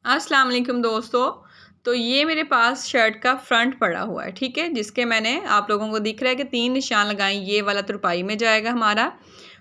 अस्सलाम वालेकुम दोस्तों। तो ये मेरे पास शर्ट का फ्रंट पड़ा हुआ है, ठीक है, जिसके मैंने आप लोगों को दिख रहा है कि 3 निशान लगाए। ये वाला तुरपाई में जाएगा हमारा,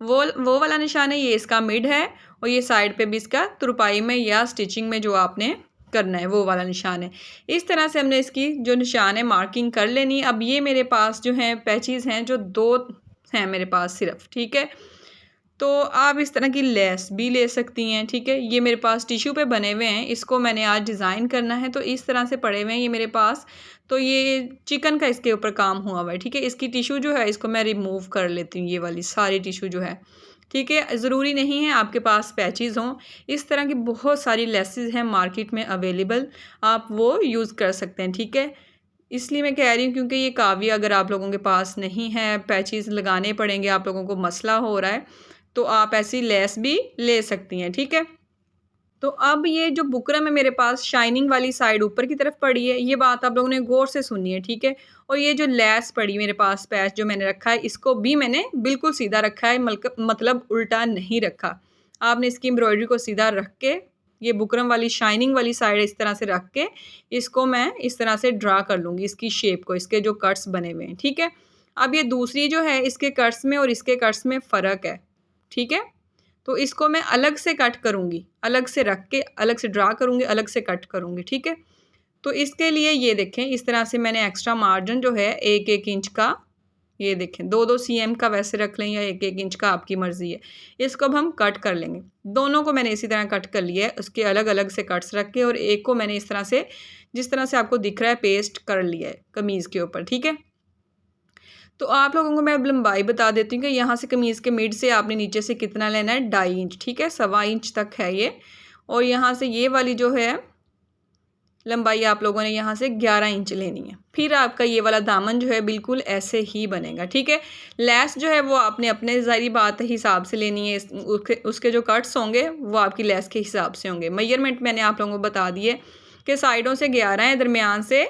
वो वाला निशान है, ये इसका मिड है, और ये साइड पे भी इसका तुरपाई में या स्टिचिंग में जो आपने करना है वो वाला निशान है। इस तरह से हमने इसकी जो निशान है मार्किंग कर लेनी है। अब ये मेरे पास जो है पैचेज़ हैं, जो 2 हैं मेरे पास सिर्फ, ठीक है। तो आप इस तरह की लेस भी ले सकती हैं, ठीक है। ये मेरे पास टिश्यू पे बने हुए हैं, इसको मैंने आज डिज़ाइन करना है, तो इस तरह से पड़े हुए हैं ये मेरे पास। तो ये चिकन का इसके ऊपर काम हुआ हुआ है, ठीक है। इसकी टिश्यू जो है इसको मैं रिमूव कर लेती हूँ, ये वाली सारी टिश्यू जो है, ठीक है। ज़रूरी नहीं है आपके पास पैचेज़ हों, इस तरह की बहुत सारी लेसेस हैं मार्केट में अवेलेबल, आप वो यूज़ कर सकते हैं, ठीक है। इसलिए मैं कह रही हूँ क्योंकि ये काविया अगर आप लोगों के पास नहीं है, पैचेज़ लगाने पड़ेंगे, आप लोगों को मसला हो रहा है, तो आप ऐसी लेस भी ले सकती हैं, ठीक है। तो अब ये जो बुकरम है मेरे पास शाइनिंग वाली साइड ऊपर की तरफ पड़ी है, ये बात आप लोगों ने गौर से सुननी है, ठीक है। और ये जो लेस पड़ी मेरे पास पैच जो मैंने रखा है, इसको भी मैंने बिल्कुल सीधा रखा है, मतलब उल्टा नहीं रखा। आपने इसकी एम्ब्रॉयडरी को सीधा रख के, ये बुकरम वाली शाइनिंग वाली साइड इस तरह से रख के, इसको मैं इस तरह से ड्रा कर लूँगी, इसकी शेप को, इसके जो कट्स बने हुए हैं, ठीक है। अब ये दूसरी जो है, इसके कट्स में और इसके कट्स में फ़र्क है, ठीक है। तो इसको मैं अलग से कट करूँगी, अलग से रख के अलग से ड्रा करूँगी, अलग से कट करूँगी, ठीक है। तो इसके लिए ये देखें, इस तरह से मैंने एक्स्ट्रा मार्जिन जो है 1-1 इंच का, ये देखें 2-2 सीएम का वैसे रख लें या 1-1 इंच का, आपकी मर्ज़ी है। इसको अब हम कट कर लेंगे। दोनों को मैंने इसी तरह कट कर लिया है, उसके अलग-अलग से कट्स रख के, और एक को मैंने इस तरह से, जिस तरह से आपको दिख रहा है, पेस्ट कर लिया है कमीज़ के ऊपर, ठीक है। तो आप लोगों को मैं अब लंबाई बता देती हूँ कि यहाँ से कमीज़ के मिड से आपने नीचे से कितना लेना है, 2.5 इंच, ठीक है, 1.25 इंच तक है ये। और यहाँ से ये वाली जो है लंबाई आप लोगों ने यहाँ से 11 इंच लेनी है। फिर आपका ये वाला दामन जो है बिल्कुल ऐसे ही बनेगा, ठीक है। लेस जो है वो आपने अपने ज़ाहिरी बात हिसाब से लेनी है, उसके जो कट्स होंगे वो आपकी लेस के हिसाब से होंगे। मेजरमेंट मैंने आप लोगों को बता दिए कि साइडों से 11 है, दरमियान से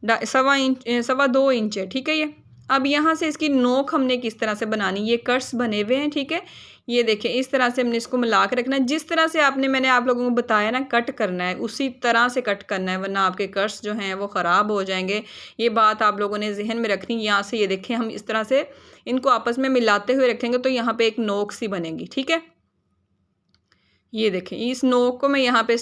2.25 इंच है, ठीक है ये। अब यहाँ से इसकी नोक हमने किस तरह से बनानी, ये कट्स बने हुए हैं, ठीक है। ये देखें, इस तरह से हमने इसको मिला के रखना है, जिस तरह से मैंने आप लोगों को बताया ना कट करना है, उसी तरह से कट करना है, वरना आपके कट्स जो हैं वो ख़राब हो जाएंगे। ये बात आप लोगों ने जहन में रखनी। यहाँ से ये देखें, हम इस तरह से इनको आपस में मिलाते हुए रखेंगे तो यहाँ पे एक नोक सी बनेगी, ठीक है। ये देखें, इस नोक को मैं यहाँ पे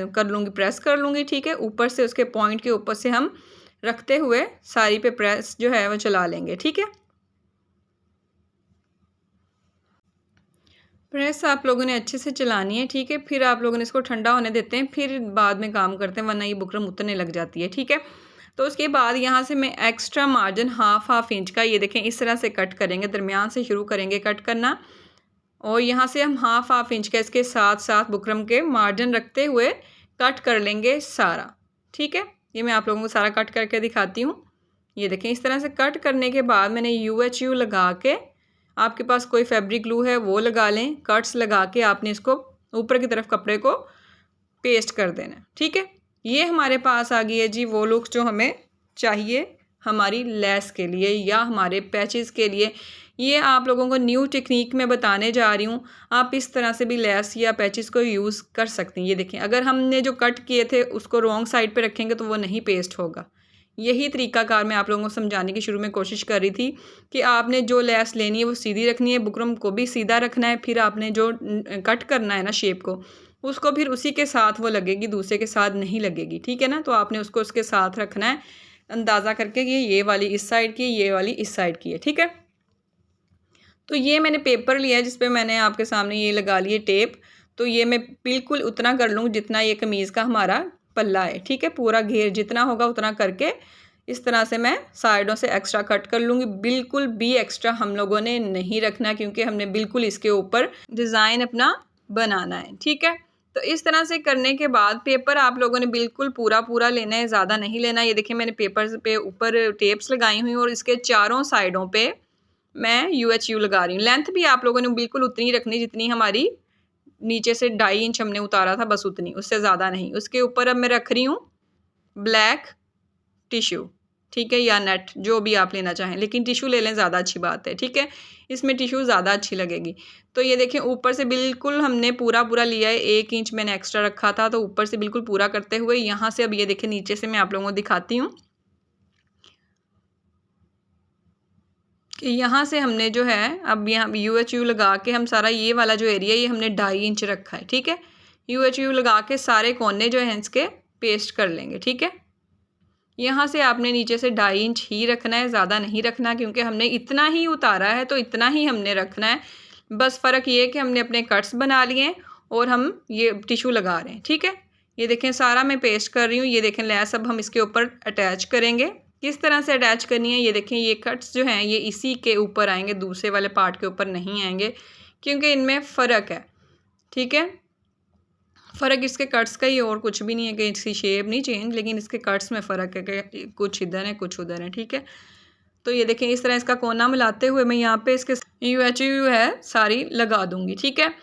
कर लूँगी, प्रेस कर लूँगी, ठीक है। ऊपर से उसके पॉइंट के ऊपर से हम रखते हुए सारी पे प्रेस जो है वो चला लेंगे, ठीक है। प्रेस आप लोगों ने अच्छे से चलानी है, ठीक है। फिर आप लोगों ने इसको ठंडा होने देते हैं, फिर बाद में काम करते हैं, वरना ये बुकरम उतरने लग जाती है, ठीक है। तो उसके बाद यहाँ से मैं एक्स्ट्रा मार्जिन हाफ इंच का, ये देखें, इस तरह से कट करेंगे, दरमियान से शुरू करेंगे कट करना, और यहाँ से हम हाफ इंच का इसके साथ साथ बुकरम के मार्जिन रखते हुए कट कर लेंगे सारा, ठीक है। ये मैं आप लोगों को सारा कट करके दिखाती हूँ। ये देखें, इस तरह से कट करने के बाद मैंने UHU लगा के, आपके पास कोई फैब्रिक ग्लू है वो लगा लें, कट्स लगा के आपने इसको ऊपर की तरफ कपड़े को पेस्ट कर देना है, ठीक है। ये हमारे पास आ गई है जी वो लुक जो हमें चाहिए हमारी लेस के लिए या हमारे पैचेस के लिए। ये आप लोगों को न्यू टेक्निक में बताने जा रही हूँ, आप इस तरह से भी लेस या पैचेस को यूज़ कर सकती हैं। ये देखें, अगर हमने जो कट किए थे उसको रॉन्ग साइड पे रखेंगे तो वो नहीं पेस्ट होगा। यही तरीकाकार मैं आप लोगों को समझाने की शुरू में कोशिश कर रही थी कि आपने जो लेस लेनी है वो सीधी रखनी है, बुकरम को भी सीधा रखना है, फिर आपने जो कट करना है ना शेप को, उसको फिर उसी के साथ वो लगेगी, दूसरे के साथ नहीं लगेगी, ठीक है ना। तो आपने उसको उसके साथ रखना है, अंदाज़ा करके कि ये वाली इस साइड की, ये वाली इस साइड की है, ठीक है। तो ये मैंने पेपर लिया है जिस पे मैंने आपके सामने ये लगा लिए टेप। तो ये मैं बिल्कुल उतना कर लूँ जितना ये कमीज़ का हमारा पल्ला है, ठीक है। पूरा घेर जितना होगा उतना करके इस तरह से मैं साइडों से एक्स्ट्रा कट कर लूँगी। बिल्कुल भी एक्स्ट्रा हम लोगों ने नहीं रखना, क्योंकि हमने बिल्कुल इसके ऊपर डिज़ाइन अपना बनाना है, ठीक है। तो इस तरह से करने के बाद पेपर आप लोगों ने बिल्कुल पूरा लेना है, ज़्यादा नहीं लेना। ये देखिए, मैंने पेपर पे ऊपर टेप्स लगाई हुई और इसके चारों साइडों पे मैं UHU लगा रही हूँ। लेंथ भी आप लोगों ने बिल्कुल उतनी रखनी जितनी हमारी नीचे से 2.5 इंच हमने उतारा था, बस उतनी, उससे ज़्यादा नहीं। उसके ऊपर अब मैं रख रही हूँ ब्लैक टिश्यू, ठीक है, या नेट, जो भी आप लेना चाहें, लेकिन टिशू ले लें, ज़्यादा अच्छी बात है। ठीक है, इसमें टिशू ज़्यादा अच्छी लगेगी। तो ये देखें ऊपर से बिल्कुल हमने पूरा लिया है, 1 इंच मैंने एक्स्ट्रा रखा था, तो ऊपर से बिल्कुल पूरा करते हुए यहाँ से अब ये देखें नीचे से मैं आप लोगों को दिखाती हूँ कि यहाँ से हमने जो है अब यहाँ UHU लगा के हम सारा ये वाला जो एरिया ये हमने 2.5 इंच रखा है। ठीक है, UHU लगा के सारे कोने जो हैं इसके पेस्ट कर लेंगे। ठीक है, यहाँ से आपने नीचे से 2.5 इंच ही रखना है, ज़्यादा नहीं रखना, क्योंकि हमने इतना ही उतारा है तो इतना ही हमने रखना है। बस फ़र्क ये है कि हमने अपने कट्स बना लिए हैं और हम ये टिशू लगा रहे हैं। ठीक है, ये देखें सारा मैं पेस्ट कर रही हूँ। ये देखें लैस अब हम इसके ऊपर अटैच करेंगे। किस तरह से अटैच करनी है, ये देखें ये कट्स जो हैं ये इसी के ऊपर आएंगे, दूसरे वाले पार्ट के ऊपर नहीं आएंगे, क्योंकि इनमें फ़र्क है। ठीक है, फ़र्क इसके कट्स का ही, और कुछ भी नहीं है कि इसकी शेप नहीं चेंज, लेकिन इसके कट्स में फ़र्क है कि कुछ इधर है कुछ उधर है। ठीक है, तो ये देखें इस तरह इसका कोना मिलाते हुए मैं यहाँ पे इसके UHU है सारी लगा दूँगी। ठीक है,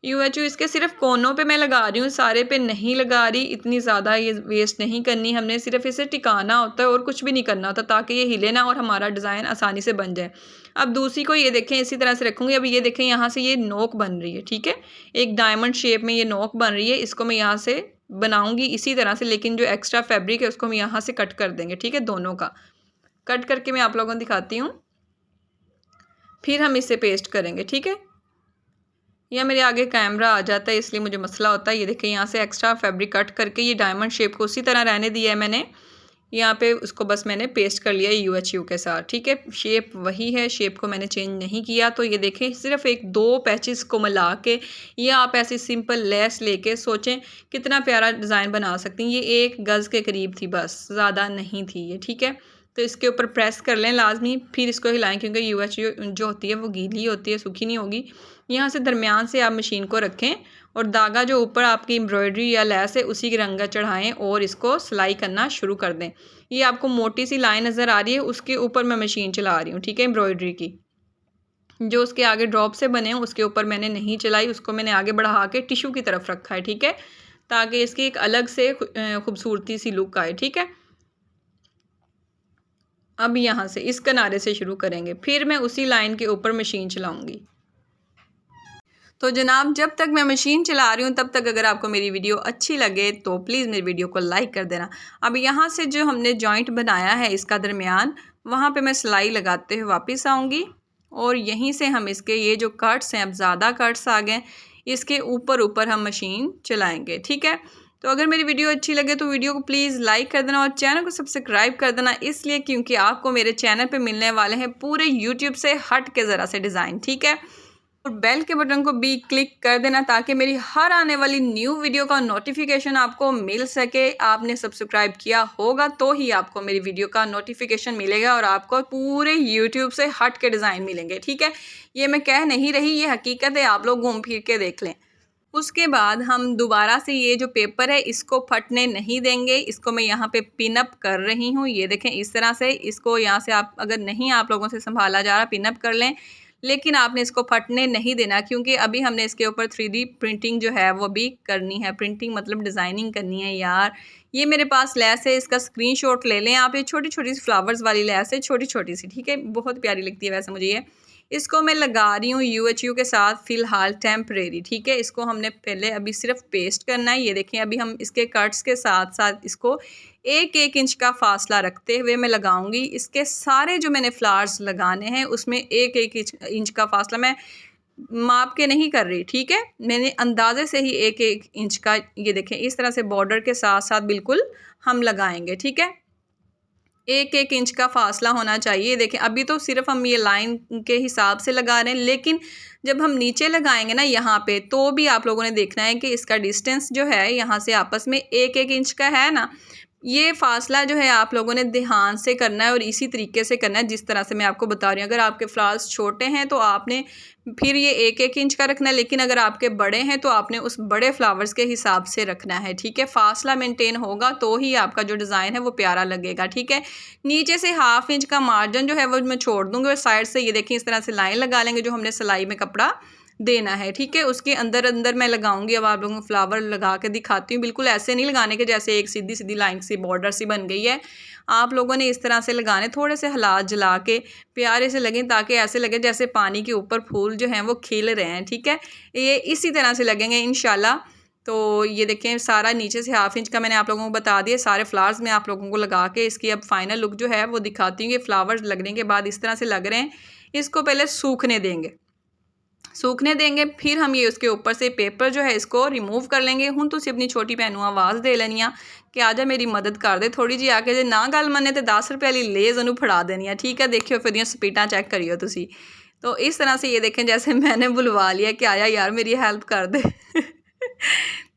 UHU इसके सिर्फ कोनों पे मैं लगा रही हूँ, सारे पे नहीं लगा रही। इतनी ज़्यादा ये वेस्ट नहीं करनी हमने, सिर्फ इसे टिकाना होता है और कुछ भी नहीं करना होता, ताकि ये हिले ना और हमारा डिज़ाइन आसानी से बन जाए। अब दूसरी को ये देखें इसी तरह से रखूँगी। अब ये देखें यहाँ से ये नोक बन रही है। ठीक है, एक डायमंड शेप में ये नोक बन रही है, इसको मैं यहाँ से बनाऊँगी इसी तरह से, लेकिन जो एक्स्ट्रा फैब्रिक है उसको हम यहाँ से कट कर देंगे। ठीक है, दोनों का कट करके मैं आप लोगों को दिखाती हूँ, फिर हम इसे पेस्ट करेंगे। ठीक है, यह मेरे आगे कैमरा आ जाता है इसलिए मुझे मसला होता है। ये देखिए यहाँ से एक्स्ट्रा फैब्रिक कट करके ये डायमंड शेप को उसी तरह रहने दिया है मैंने, यहाँ पे उसको बस मैंने पेस्ट कर लिया है UHU के साथ। ठीक है, शेप वही है, शेप को मैंने चेंज नहीं किया। तो ये देखें सिर्फ 1-2 पैचेस को मिला के या आप ऐसी सिंपल लेस लेके सोचें कितना प्यारा डिज़ाइन बना सकती हैं। ये 1 गज़ के करीब थी, बस ज़्यादा नहीं थी ये। ठीक है, तो इसके ऊपर प्रेस कर लें लाजमी, फिर इसको हिलाएं, क्योंकि UHU जो होती है वो गीली होती है, सूखी नहीं होगी। यहाँ से दरमियान से आप मशीन को रखें और धागा जो ऊपर आपकी एम्ब्रॉयडरी या लेस है उसी की रंगा चढ़ाएं और इसको सिलाई करना शुरू कर दें। ये आपको मोटी सी लाइन नज़र आ रही है, उसके ऊपर मैं मशीन चला रही हूँ। ठीक है, एम्ब्रॉयडरी की जो उसके आगे ड्रॉप से बने हैं उसके ऊपर मैंने नहीं चलाई, उसको मैंने आगे बढ़ा के टिशू की तरफ रखा है। ठीक है, ताकि इसकी एक अलग से खूबसूरती सी लुक आए। ठीक है, अब यहाँ से इस किनारे से शुरू करेंगे, फिर मैं उसी लाइन के ऊपर मशीन चलाऊँगी। तो जनाब जब तक मैं मशीन चला रही हूँ तब तक अगर आपको मेरी वीडियो अच्छी लगे तो प्लीज़ मेरी वीडियो को लाइक कर देना। अब यहाँ से जो हमने जॉइंट बनाया है इसका दरमियान, वहाँ पे मैं सिलाई लगाते हुए वापस आऊँगी और यहीं से हम इसके ये जो कट्स हैं, अब ज़्यादा कट्स आ गए, इसके ऊपर हम मशीन चलाएँगे। ठीक है, तो अगर मेरी वीडियो अच्छी लगे तो वीडियो को प्लीज़ लाइक कर देना और चैनल को सब्सक्राइब कर देना, इसलिए क्योंकि आपको मेरे चैनल पे मिलने वाले हैं पूरे यूट्यूब से हट के ज़रा से डिज़ाइन। ठीक है, और बेल के बटन को भी क्लिक कर देना ताकि मेरी हर आने वाली न्यू वीडियो का नोटिफिकेशन आपको मिल सके। आपने सब्सक्राइब किया होगा तो ही आपको मेरी वीडियो का नोटिफिकेशन मिलेगा और आपको पूरे यूट्यूब से हट के डिज़ाइन मिलेंगे। ठीक है, ये मैं कह नहीं रही, ये हकीकत है, आप लोग घूम फिर के देख लें। उसके बाद हम दोबारा से ये जो पेपर है इसको फटने नहीं देंगे, इसको मैं यहाँ पे पिन अप कर रही हूँ। ये देखें इस तरह से इसको यहाँ से आप अगर नहीं आप लोगों से संभाला जा रहा पिन अप कर लें, लेकिन आपने इसको फटने नहीं देना, क्योंकि अभी हमने इसके ऊपर 3D प्रिंटिंग जो है वो भी करनी है। प्रिंटिंग मतलब डिज़ाइनिंग करनी है यार। ये मेरे पास लेस है, इसका स्क्रीनशॉट ले लें आप। ये छोटी छोटी सी फ्लावर्स वाली लेस है, छोटी छोटी सी। ठीक है, बहुत प्यारी लगती है वैसे मुझे ये। इसको मैं लगा रही हूँ UHU के साथ फ़िलहाल टेम्परेरी। ठीक है, इसको हमने पहले अभी सिर्फ पेस्ट करना है। ये देखें अभी हम इसके कट्स के साथ साथ इसको 1-1 इंच का फासला रखते हुए मैं लगाऊंगी। इसके सारे जो मैंने फ्लावर्स लगाने हैं उसमें 1-1 इंच का फासला मैं माप के नहीं कर रही। ठीक है, मैंने अंदाजे से ही 1-1 इंच का, ये देखें इस तरह से बॉर्डर के साथ साथ बिल्कुल हम लगाएंगे। ठीक है, 1-1 इंच का फासला होना चाहिए। देखें अभी तो सिर्फ हम ये लाइन के हिसाब से लगा रहे हैं, लेकिन जब हम नीचे लगाएंगे ना यहाँ पे, तो भी आप लोगों ने देखना है कि इसका डिस्टेंस जो है यहाँ से आपस में 1-1 इंच का है ना। ये फासला जो है आप लोगों ने ध्यान से करना है और इसी तरीके से करना है जिस तरह से मैं आपको बता रही हूँ। अगर आपके फ्लावर्स छोटे हैं तो आपने फिर ये 1-1 इंच का रखना है, लेकिन अगर आपके बड़े हैं तो आपने उस बड़े फ्लावर्स के हिसाब से रखना है। ठीक है, फासला मेंटेन होगा तो ही आपका जो डिज़ाइन है वो प्यारा लगेगा। ठीक है, नीचे से 1/2 इंच का मार्जिन जो है वो मैं छोड़ दूँगी और साइड से ये देखें इस तरह से लाइन लगा लेंगे जो हमने सिलाई में कपड़ा देना है, ठीक है। उसके अंदर अंदर मैं लगाऊंगी। अब आप लोगों को फ्लावर लगा के दिखाती हूँ। बिल्कुल ऐसे नहीं लगाने के जैसे एक सीधी सीधी लाइन सी बॉर्डर सी बन गई है। आप लोगों ने इस तरह से लगाने, थोड़े से हाथ जला के प्यारे से लगें, ताकि ऐसे लगे जैसे पानी के ऊपर फूल जो हैं वो खिल रहे हैं, ठीक है। ये इसी तरह से लगेंगे इंशाल्लाह। तो ये देखें, सारा नीचे से 1/2 इंच का मैंने आप लोगों को बता दिया। सारे फ्लावर्स में आप लोगों को लगा के इसकी अब फाइनल लुक जो है वो दिखाती हूँ। ये फ्लावर्स लगने के बाद इस तरह से लग रहे हैं। इसको पहले सूखने देंगे, फिर हम ये उसके ऊपर से पेपर जो है इसको रिमूव कर लेंगे। हूँ तुसी अपनी छोटी भैन नूं आवाज़ दे लेनी आ कि आजा मेरी मदद कर दे थोड़ी जी आके, जे ना गल मने तो 10 रुपए वाली लेज़ उन्होंने फड़ा देनी है, ठीक है। देखियो फिर दियां स्पीडां चेक करियो तुसी। तो इस तरह से ये देखें, जैसे मैंने बुलवा लिया कि आया यार मेरी हेल्प कर दे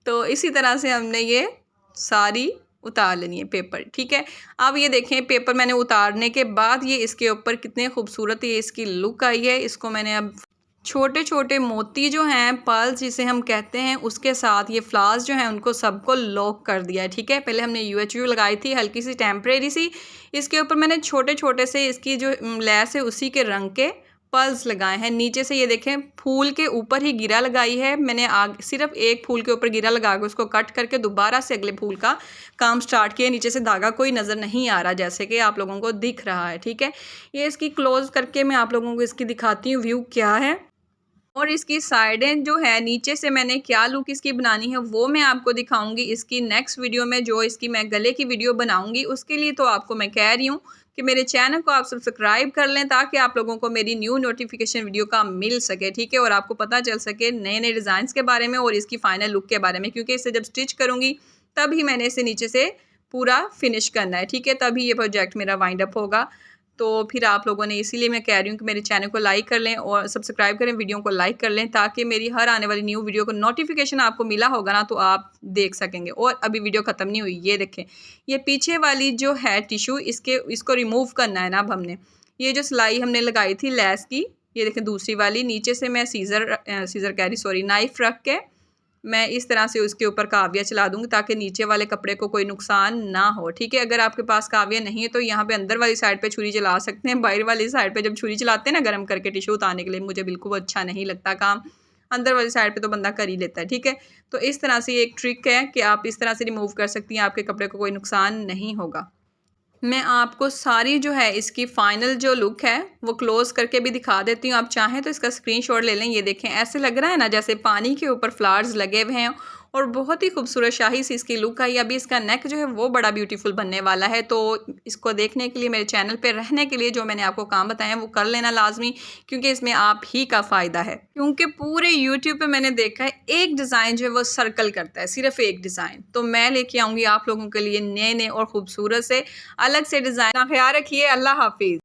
तो इसी तरह से हमने ये सारी उतार लेनी है पेपर, ठीक है। अब ये देखें, पेपर मैंने उतारने के बाद ये इसके ऊपर कितने खूबसूरत ये इसकी लुक आई है। इसको मैंने अब छोटे छोटे मोती जो हैं, पर्ल्स जिसे हम कहते हैं, उसके साथ ये फ्लावर्स जो हैं उनको सबको लॉक कर दिया है, ठीक है। पहले हमने UHU लगाई थी हल्की सी टेम्परेरी सी। इसके ऊपर मैंने छोटे छोटे से इसकी जो लेस है उसी के रंग के पर्ल्स लगाए हैं। नीचे से ये देखें, फूल के ऊपर ही गिरा लगाई है मैंने। सिर्फ एक फूल के ऊपर गिरा लगा के उसको कट करके दोबारा से अगले फूल का काम स्टार्ट किया। नीचे से धागा कोई नज़र नहीं आ रहा, जैसे कि आप लोगों को दिख रहा है, ठीक है। ये इसकी क्लोज करके मैं आप लोगों को इसकी दिखाती हूँ व्यू क्या है। और इसकी साइडें जो है नीचे से मैंने क्या लुक इसकी बनानी है वो मैं आपको दिखाऊंगी इसकी नेक्स्ट वीडियो में। जो इसकी मैं गले की वीडियो बनाऊंगी उसके लिए तो आपको मैं कह रही हूँ कि मेरे चैनल को आप सब्सक्राइब कर लें, ताकि आप लोगों को मेरी न्यू नोटिफिकेशन वीडियो का मिल सके, ठीक है। और आपको पता चल सके नए नए डिज़ाइंस के बारे में और इसकी फ़ाइनल लुक के बारे में, क्योंकि इसे जब स्टिच करूँगी तभी मैंने इसे नीचे से पूरा फिनिश करना है, ठीक है। तभी ये प्रोजेक्ट मेरा वाइंड अप होगा। तो फिर आप लोगों ने, इसीलिए मैं कह रही हूँ कि मेरे चैनल को लाइक कर लें और सब्सक्राइब करें, वीडियो को लाइक कर लें, ताकि मेरी हर आने वाली न्यू वीडियो को नोटिफिकेशन आपको मिला होगा ना, तो आप देख सकेंगे। और अभी वीडियो ख़त्म नहीं हुई, ये देखें, ये पीछे वाली जो है टिशू, इसको रिमूव करना है ना। अब हमने ये जो सिलाई हमने लगाई थी लेस की, ये देखें दूसरी वाली, नीचे से मैं नाइफ़ रख के मैं इस तरह से उसके ऊपर काविया चला दूँगी, ताकि नीचे वाले कपड़े को कोई नुकसान ना हो, ठीक है। अगर आपके पास काविया नहीं है तो यहाँ पे अंदर वाली साइड पे छुरी चला सकते हैं। बाहर वाली साइड पे जब छुरी चलाते हैं ना गर्म करके टिश्यू उतारने के लिए, मुझे बिल्कुल अच्छा नहीं लगता काम। अंदर वाली साइड पे तो बंदा कर ही लेता है, ठीक है। तो इस तरह से ये एक ट्रिक है कि आप इस तरह से रिमूव कर सकती हैं, आपके कपड़े को कोई नुकसान नहीं होगा। मैं आपको सारी जो है इसकी फ़ाइनल जो लुक है वो क्लोज़ करके भी दिखा देती हूँ। आप चाहें तो इसका स्क्रीनशॉट ले लें। ये देखें, ऐसे लग रहा है ना जैसे पानी के ऊपर फ्लावर्स लगे हुए हैं, और बहुत ही खूबसूरत शाही सी इसकी लुक आई। अभी इसका नेक जो है वो बड़ा ब्यूटीफुल बनने वाला है। तो इसको देखने के लिए, मेरे चैनल पे रहने के लिए जो मैंने आपको काम बताए हैं वो कर लेना लाजमी, क्योंकि इसमें आप ही का फ़ायदा है। क्योंकि पूरे यूट्यूब पे मैंने देखा है एक डिज़ाइन जो है वो सर्कल करता है, सिर्फ एक डिज़ाइन। तो मैं लेके आऊँगी आप लोगों के लिए नए नए और ख़ूबसूरत से अलग से डिज़ाइन। ख्याल रखिए, अल्लाह हाफिज़।